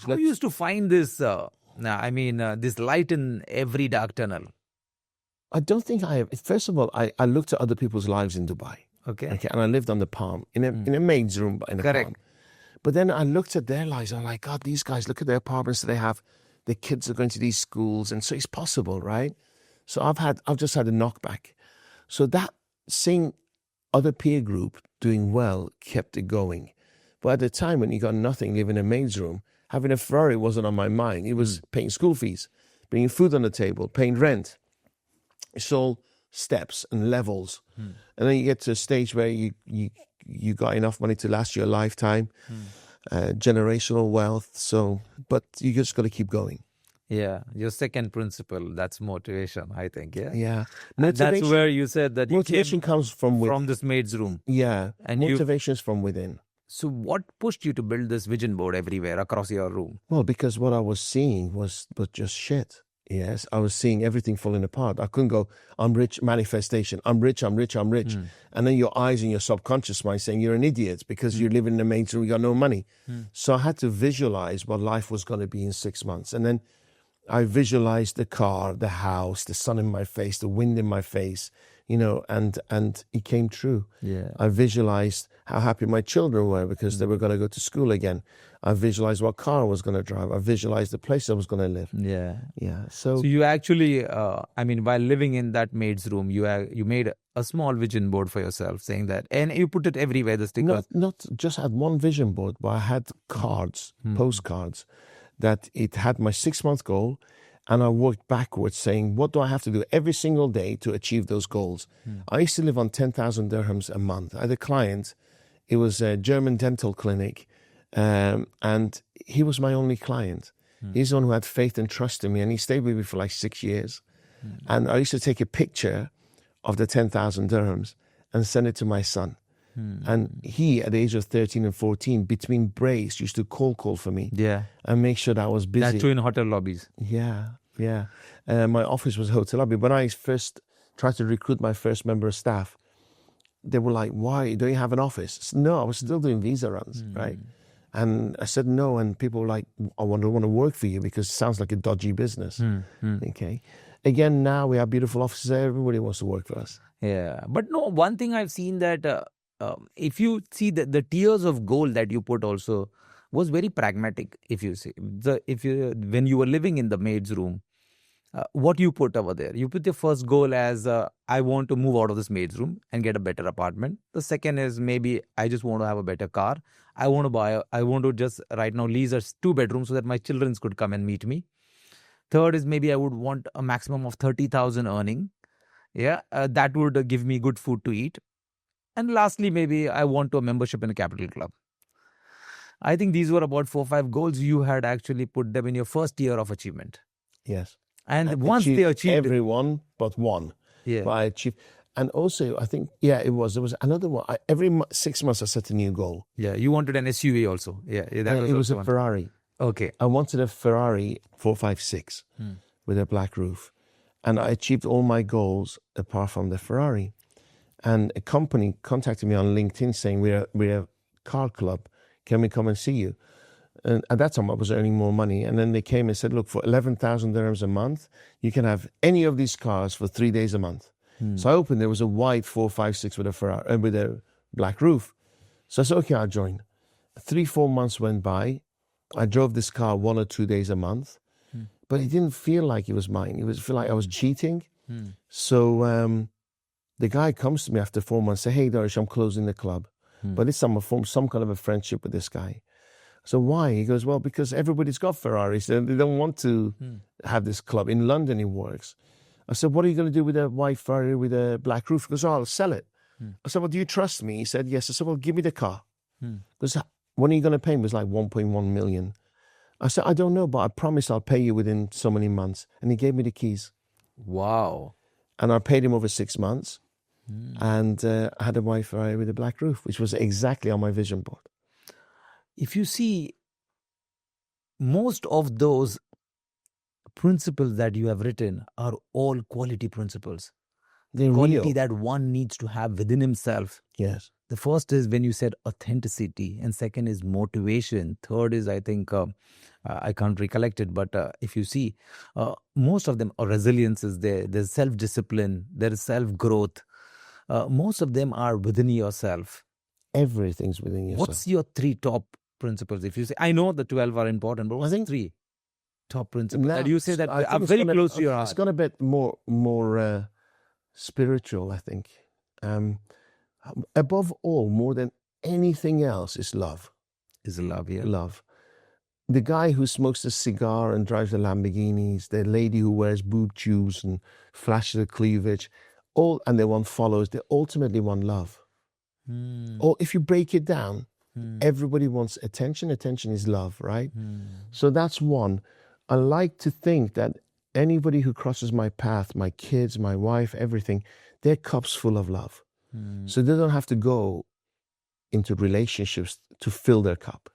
How you used to find this, this light in every dark tunnel? I don't think I have. First of all, I looked at other people's lives in Dubai. Okay. And I lived on the Palm, in a maid's room in the Correct. Palm. But then I looked at their lives. I'm like, God, these guys, look at their apartments that they have. Their kids are going to these schools. And so it's possible, right? So I've just had a knockback. So that seeing other peer group doing well kept it going. But at the time when you got nothing, living in a maid's room, having a Ferrari wasn't on my mind. It was paying school fees, bringing food on the table, paying rent. It's all steps and levels. And then you get to a stage where you got enough money to last you a lifetime, generational wealth. So, but you just got to keep going. Yeah, your second principle, that's motivation, I think, yeah? Yeah. That's where you said that motivation comes from this maid's room. Yeah, and motivation is from within. So what pushed you to build this vision board everywhere across your room? Well, because what I was seeing was just shit. Yes, I was seeing everything falling apart. I couldn't go, I'm rich, manifestation. I'm rich, I'm rich, I'm rich. And then your eyes and your subconscious mind saying you're an idiot because you're living in a maid's room, you got no money. So I had to visualize what life was going to be in 6 months. And then I visualized the car, the house, the sun in my face, the wind in my face, and it came true. Yeah. I visualized how happy my children were because they were going to go to school again. I visualized what car I was going to drive. I visualized the place I was going to live. Yeah. Yeah. So you actually, while living in that maid's room, you made a small vision board for yourself saying that, and you put it everywhere, the stickers. Not just had one vision board, but I had cards, postcards, that it had my 6-month goal. And I worked backwards saying, what do I have to do every single day to achieve those goals? I used to live on 10,000 dirhams a month. I had a client. It was a German dental clinic. And he was my only client. He's the one who had faith and trust in me. And he stayed with me for like 6 years. And I used to take a picture of the 10,000 dirhams and send it to my son. And he, at the age of 13 and 14, between breaks, used to call for me. Yeah. And make sure that I was busy. That's true in hotel lobbies. Yeah. My office was a hotel lobby. When I first tried to recruit my first member of staff, they were like, why? Do you have an office? I said, no, I was still doing visa runs, right? And I said no, and people were like, I want to work for you because it sounds like a dodgy business. Okay. Again, now we have beautiful offices. Everybody wants to work for us. Yeah. But no, one thing I've seen that if you see the tiers of gold that you put also was very pragmatic. If you see when you were living in the maid's room, what you put over there, you put your first goal as I want to move out of this maid's room and get a better apartment. The second is maybe I just want to have a better car. I want to just right now lease a 2-bedroom so that my children could come and meet me. Third is maybe I would want a maximum of 30,000 earning. Yeah, that would give me good food to eat. And lastly, maybe I want a membership in a capital club. I think these were about 4 or 5 goals. You had actually put them in your first year of achievement. Yes. And once they achieved everyone but one. Yeah. But I achieved. And also, I think, there was another one. Every 6 months, I set a new goal. Yeah, you wanted an SUV also. Yeah, it was a Ferrari. Okay. I wanted a Ferrari 456 with a black roof. And I achieved all my goals apart from the Ferrari. And a company contacted me on LinkedIn saying, we're a car club. Can we come and see you? And at that time, I was earning more money. And then they came and said, look, for 11,000 dirhams a month, you can have any of these cars for 3 days a month. So I opened, there was a white 456 with a Ferrari, with a black roof. So I said, okay, I'll join. 3-4 months went by. I drove this car 1 or 2 days a month. But it didn't feel like it was mine. It feel like I was cheating. So the guy comes to me after 4 months, say, hey, Darish, I'm closing the club. But this time I formed some kind of a friendship with this guy. So why? He goes, well, because everybody's got Ferraris and they don't want to have this club. In London, it works. I said, what are you going to do with a white Ferrari with a black roof? He goes, oh, I'll sell it. I said, well, do you trust me? He said, yes. I said, well, give me the car. Because when are you going to pay me? It was like 1.1 million. I said, I don't know, but I promise I'll pay you within so many months. And he gave me the keys. Wow. And I paid him over 6 months. And I had a white Ferrari with a black roof, which was exactly on my vision board. If you see, most of those principles that you have written are all quality principles. They're quality real. that one needs to have within himself. Yes. The first is when you said authenticity, and second is motivation. Third is, I think, I can't recollect it, but if you see, most of them are resilience is there. There's self-discipline. There is self-growth. Most of them are within yourself. Everything's within yourself. What's your 3 top principles? If you say, I know the 12 are important, but what's 3 top principles that you say that are very close to your heart? It's got a bit more spiritual, I think. Above all, more than anything else, is love. Is love, yeah. Love. The guy who smokes a cigar and drives the Lamborghinis, the lady who wears boob tubes and flashes her cleavage, and they want followers, they ultimately want love. Or if you break it down, everybody wants attention. Attention is love, right? So that's one. I like to think that anybody who crosses my path, my kids, my wife, everything, their cup's full of love. So they don't have to go into relationships to fill their cup.